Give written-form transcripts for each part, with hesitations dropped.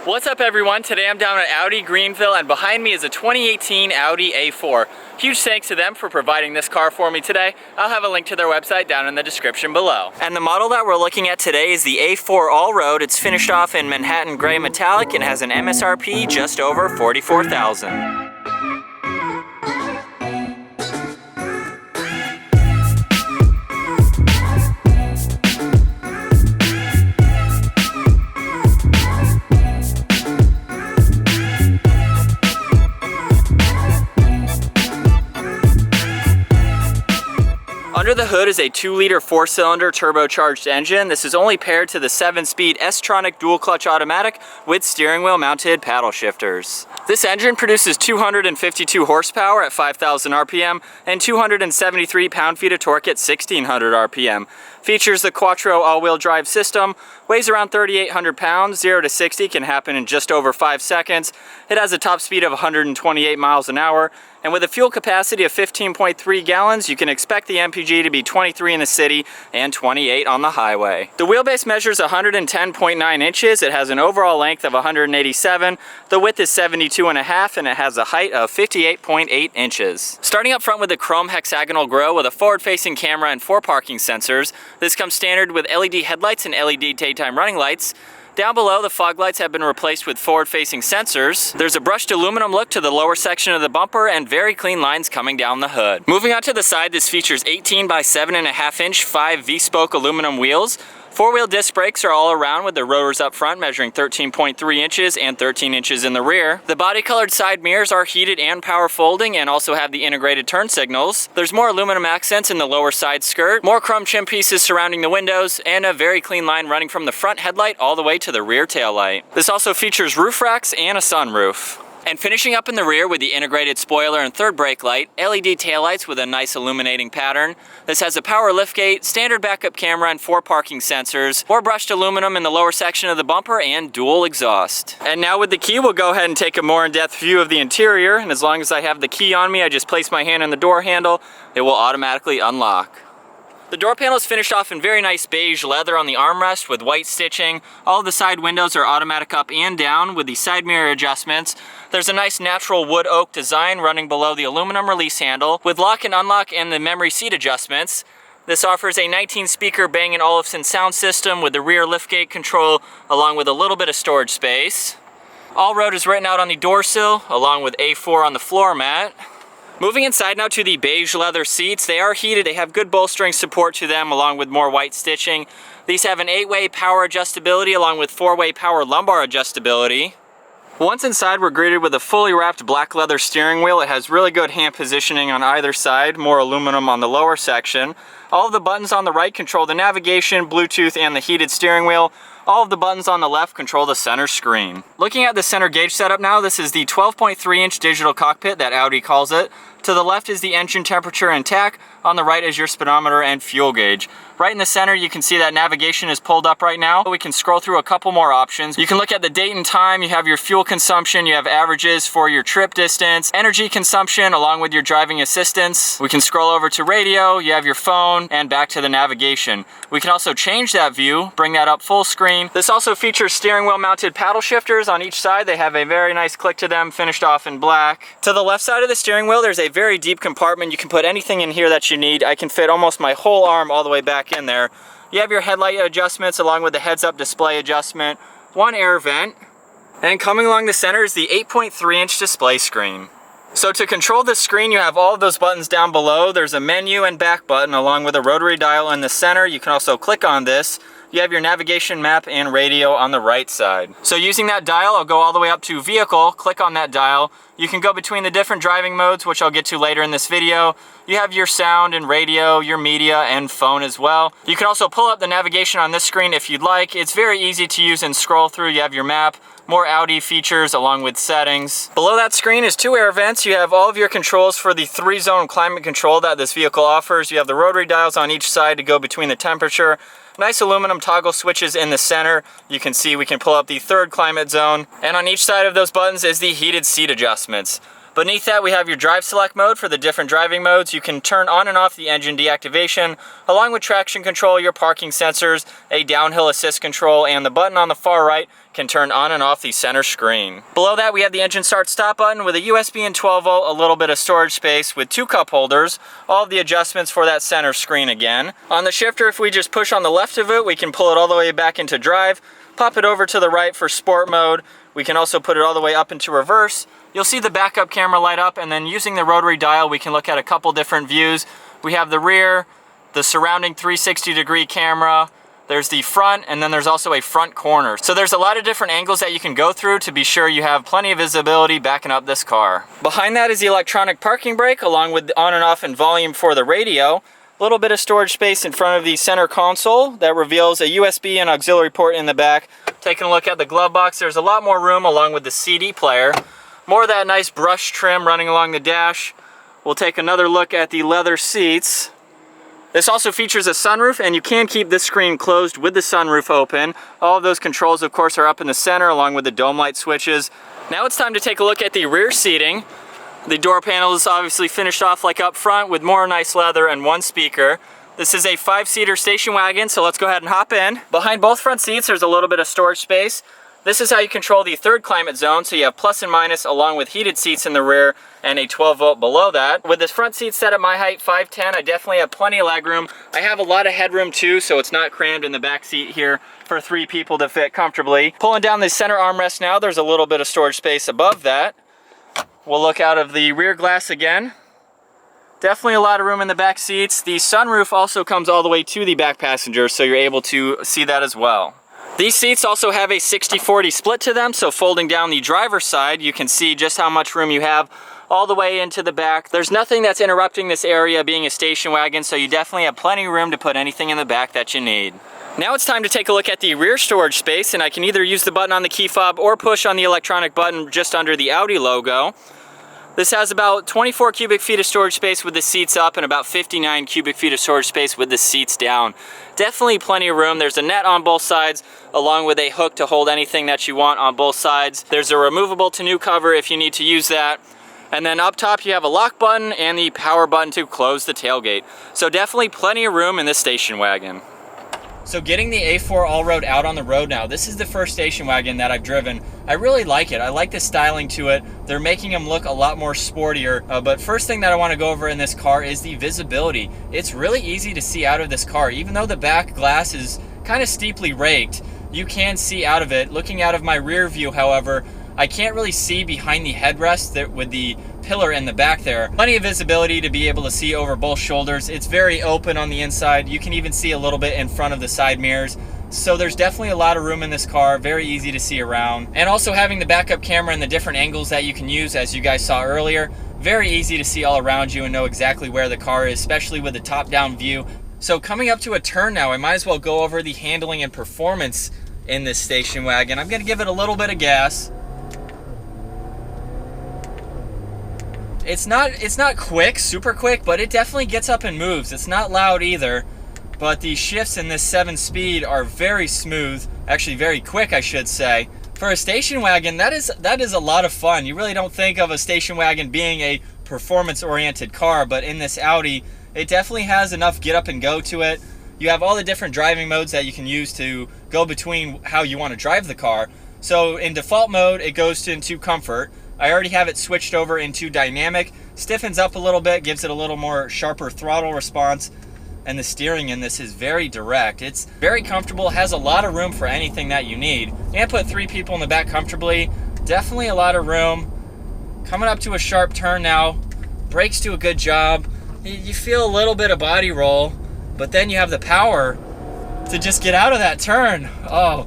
What's up everyone? Today I'm down at Audi Greenville and behind me is a 2018 Audi A4. Huge thanks to them for providing this car for me today. I'll have a link to their website down in the description below. And the model that we're looking at today is the A4 Allroad. It's finished off in Manhattan Gray Metallic and has an MSRP just over $44,000. Under the hood is a 2-liter 4-cylinder turbocharged engine. This is only paired to the 7-speed S-tronic dual-clutch automatic with steering wheel mounted paddle shifters. This engine produces 252 horsepower at 5,000 RPM and 273 pound-feet of torque at 1,600 RPM. Features the Quattro all-wheel drive system, weighs around 3,800 pounds, 0 to 60 can happen in just over 5 seconds. It has a top speed of 128 miles an hour, and with a fuel capacity of 15.3 gallons, you can expect the MPG to be 23 in the city and 28 on the highway. The wheelbase measures 110.9 inches, it has an overall length of 187, the width is 72.5, and it has a height of 58.8 inches. Starting up front with a chrome hexagonal grille with a forward-facing camera and 4 parking sensors. This comes standard with LED headlights and LED daytime running lights. Down below, the fog lights have been replaced with forward-facing sensors. There's a brushed aluminum look to the lower section of the bumper and very clean lines coming down the hood. Moving on to the side, this features 18 by 7.5 inch 5 V-spoke aluminum wheels. 4-wheel disc brakes are all around with the rotors up front measuring 13.3 inches and 13 inches in the rear. The body-colored side mirrors are heated and power folding and also have the integrated turn signals. There's more aluminum accents in the lower side skirt, more chrome trim pieces surrounding the windows, and a very clean line running from the front headlight all the way to the rear taillight. This also features roof racks and a sunroof. And finishing up in the rear with the integrated spoiler and third brake light, LED taillights with a nice illuminating pattern. This has a power liftgate, standard backup camera, and 4 parking sensors, more brushed aluminum in the lower section of the bumper, and dual exhaust. And now with the key, we'll go ahead and take a more in-depth view of the interior, and as long as I have the key on me, I just place my hand on the door handle, it will automatically unlock. The door panel is finished off in very nice beige leather on the armrest with white stitching. All of the side windows are automatic up and down with the side mirror adjustments. There's a nice natural wood oak design running below the aluminum release handle with lock and unlock and the memory seat adjustments. This offers a 19-speaker Bang & Olufsen sound system with the rear liftgate control along with a little bit of storage space. Allroad is written out on the door sill along with A4 on the floor mat. Moving inside now to the beige leather seats. They are heated, they have good bolstering support to them along with more white stitching. These have an 8-way power adjustability along with 4-way power lumbar adjustability. Once inside, we're greeted with a fully wrapped black leather steering wheel. It has really good hand positioning on either side, more aluminum on the lower section. All of the buttons on the right control the navigation, Bluetooth, and the heated steering wheel. All of the buttons on the left control the center screen. Looking at the center gauge setup now, this is the 12.3-inch digital cockpit that Audi calls it. To the left is the engine temperature and tach. On the right is your speedometer and fuel gauge. Right in the center, you can see that navigation is pulled up right now. We can scroll through a couple more options. You can look at the date and time. You have your fuel consumption. You have averages for your trip distance, energy consumption, along with your driving assistance. We can scroll over to radio. You have your phone and back to the navigation. We can also change that view, bring that up full screen. This also features steering wheel mounted paddle shifters on each side. They have a very nice click to them, finished off in black. To the left side of the steering wheel, there's a very deep compartment. You can put anything in here that you need. I can fit almost my whole arm all the way back in there. You have your headlight adjustments along with the heads-up display adjustment, 1 air vent, and coming along the center is the 8.3-inch display screen. So to control this screen, you have all of those buttons down below. There's a menu and back button along with a rotary dial in the center. You can also click on this. You have your navigation, map, and radio on the right side. So using that dial, I'll go all the way up to vehicle, click on that dial. You can go between the different driving modes, which I'll get to later in this video. You have your sound and radio, your media, and phone as well. You can also pull up the navigation on this screen if you'd like. It's very easy to use and scroll through. You have your map, more Audi features along with settings. Below that screen is 2 air vents. You have all of your controls for the 3-zone climate control that this vehicle offers. You have the rotary dials on each side to go between the temperature. Nice aluminum toggle switches in the center. You can see we can pull up the 3rd climate zone. And on each side of those buttons is the heated seat adjustments. Beneath that, we have your drive select mode for the different driving modes. You can turn on and off the engine deactivation, along with traction control, your parking sensors, a downhill assist control, and the button on the far right can turn on and off the center screen. Below that, we have the engine start stop button with a USB and 12 volt, a little bit of storage space with 2 cup holders, all of the adjustments for that center screen again. On the shifter, if we just push on the left of it, we can pull it all the way back into drive, pop it over to the right for sport mode. We can also put it all the way up into reverse. You'll see the backup camera light up, and then using the rotary dial, we can look at a couple different views. We have the rear, the surrounding 360-degree camera, there's the front, and then there's also a front corner. So there's a lot of different angles that you can go through to be sure you have plenty of visibility backing up this car. Behind that is the electronic parking brake, along with the on and off and volume for the radio. A little bit of storage space in front of the center console that reveals a USB and auxiliary port in the back. Taking a look at the glove box, there's a lot more room along with the CD player. More of that nice brush trim running along the dash. We'll take another look at the leather seats. This also features a sunroof, and you can keep this screen closed with the sunroof open. All of those controls, of course, are up in the center along with the dome light switches. Now it's time to take a look at the rear seating. The door panel is obviously finished off like up front with more nice leather and 1 speaker. This is a 5-seater station wagon, so let's go ahead and hop in. Behind both front seats, there's a little bit of storage space. This is how you control the 3rd climate zone, so you have plus and minus along with heated seats in the rear and a 12 volt below that. With this front seat set at my height, 5'10", I definitely have plenty of leg room. I have a lot of headroom too, so it's not crammed in the back seat here for 3 people to fit comfortably. Pulling down the center armrest now, there's a little bit of storage space above that. We'll look out of the rear glass again. Definitely a lot of room in the back seats. The sunroof also comes all the way to the back passenger, so you're able to see that as well. These seats also have a 60-40 split to them, so folding down the driver's side, you can see just how much room you have all the way into the back. There's nothing that's interrupting this area being a station wagon, so you definitely have plenty of room to put anything in the back that you need. Now it's time to take a look at the rear storage space, and I can either use the button on the key fob or push on the electronic button just under the Audi logo. This has about 24 cubic feet of storage space with the seats up and about 59 cubic feet of storage space with the seats down. Definitely plenty of room. There's a net on both sides along with a hook to hold anything that you want on both sides. There's a removable tonneau cover if you need to use that. And then up top you have a lock button and the power button to close the tailgate. So definitely plenty of room in this station wagon. So getting the A4 Allroad out on the road now, this is the first station wagon that I've driven. I really like it. I like the styling to it. They're making them look a lot more sportier. But first thing that I want to go over in this car is the visibility. It's really easy to see out of this car. Even though the back glass is kind of steeply raked, you can see out of it. Looking out of my rear view, however, I can't really see behind the headrest with the pillar in the back there. Plenty of visibility to be able to see over both shoulders. It's very open on the inside. You can even see a little bit in front of the side mirrors. So there's definitely a lot of room in this car, very easy to see around. And also having the backup camera and the different angles that you can use, as you guys saw earlier, very easy to see all around you and know exactly where the car is, especially with the top-down view. So coming up to a turn now, I might as well go over the handling and performance in this station wagon. I'm gonna give it a little bit of gas. It's not quick, super quick, but it definitely gets up and moves. It's not loud either, but the shifts in this 7-speed are very smooth, actually very quick, I should say. For a station wagon, that is a lot of fun. You really don't think of a station wagon being a performance-oriented car, but in this Audi, it definitely has enough get up and go to it. You have all the different driving modes that you can use to go between how you want to drive the car. So in default mode, it goes into comfort. I already have it switched over into dynamic. Stiffens up a little bit, gives it a little more sharper throttle response. And the steering in this is very direct. It's very comfortable, has a lot of room for anything that you need. And put 3 people in the back comfortably. Definitely a lot of room. Coming up to a sharp turn now. Brakes do a good job. You feel a little bit of body roll, but then you have the power to just get out of that turn. Oh,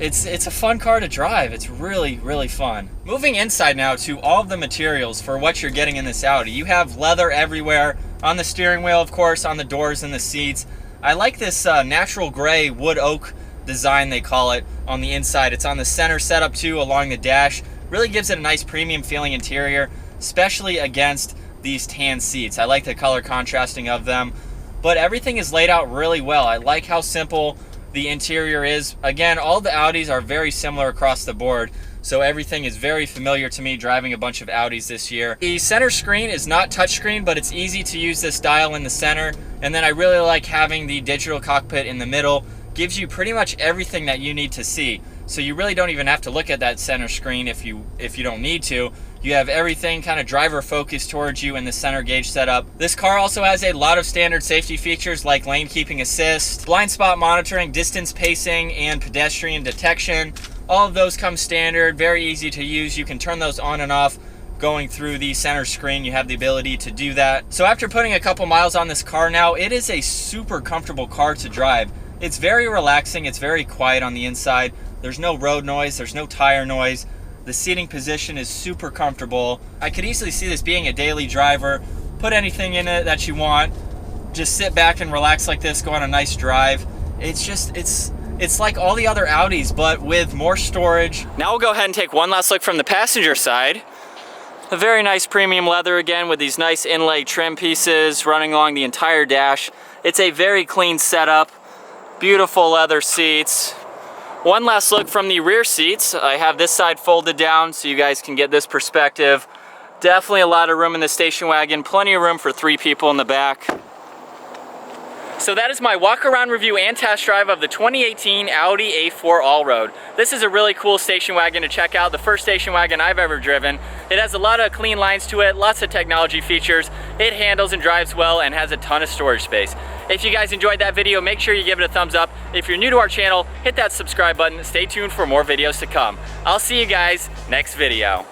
it's a fun car to drive. It's really, really fun. Moving inside now to all of the materials for what you're getting in this Audi. You have leather everywhere, on the steering wheel, of course, on the doors and the seats. I like this natural gray wood oak design, they call it, on the inside. It's on the center setup too, along the dash. Really gives it a nice premium feeling interior, especially against these tan seats. I like the color contrasting of them, but everything is laid out really well. I like how simple the interior is. Again, all the Audis are very similar across the board, so everything is very familiar to me driving a bunch of Audis this year. The center screen is not touchscreen, but it's easy to use this dial in the center. And then I really like having the digital cockpit in the middle. Gives you pretty much everything that you need to see. So you really don't even have to look at that center screen if you don't need to. You have everything kind of driver focused towards you in the center gauge setup. This car also has a lot of standard safety features like lane keeping assist, blind spot monitoring, distance pacing, and pedestrian detection. All of those come standard, very easy to use. You can turn those on and off going through the center screen. You have the ability to do that. So after putting a couple miles on this car now, it is a super comfortable car to drive. It's very relaxing, it's very quiet on the inside. There's no road noise, there's no tire noise. The seating position is super comfortable. I could easily see this being a daily driver. Put anything in it that you want. Just sit back and relax like this, go on a nice drive. It's like all the other Audis, but with more storage. Now we'll go ahead and take one last look from the passenger side. A very nice premium leather again with these nice inlay trim pieces running along the entire dash. It's a very clean setup. Beautiful leather seats. One last look from the rear seats. I have this side folded down so you guys can get this perspective. Definitely a lot of room in the station wagon. Plenty of room for 3 people in the back. So that is my walk around review and test drive of the 2018 Audi A4 Allroad. This is a really cool station wagon to check out. The first station wagon I've ever driven. It has a lot of clean lines to it, lots of technology features. It handles and drives well and has a ton of storage space. If you guys enjoyed that video, make sure you give it a thumbs up. If you're new to our channel, hit that subscribe button. Stay tuned for more videos to come. I'll see you guys next video.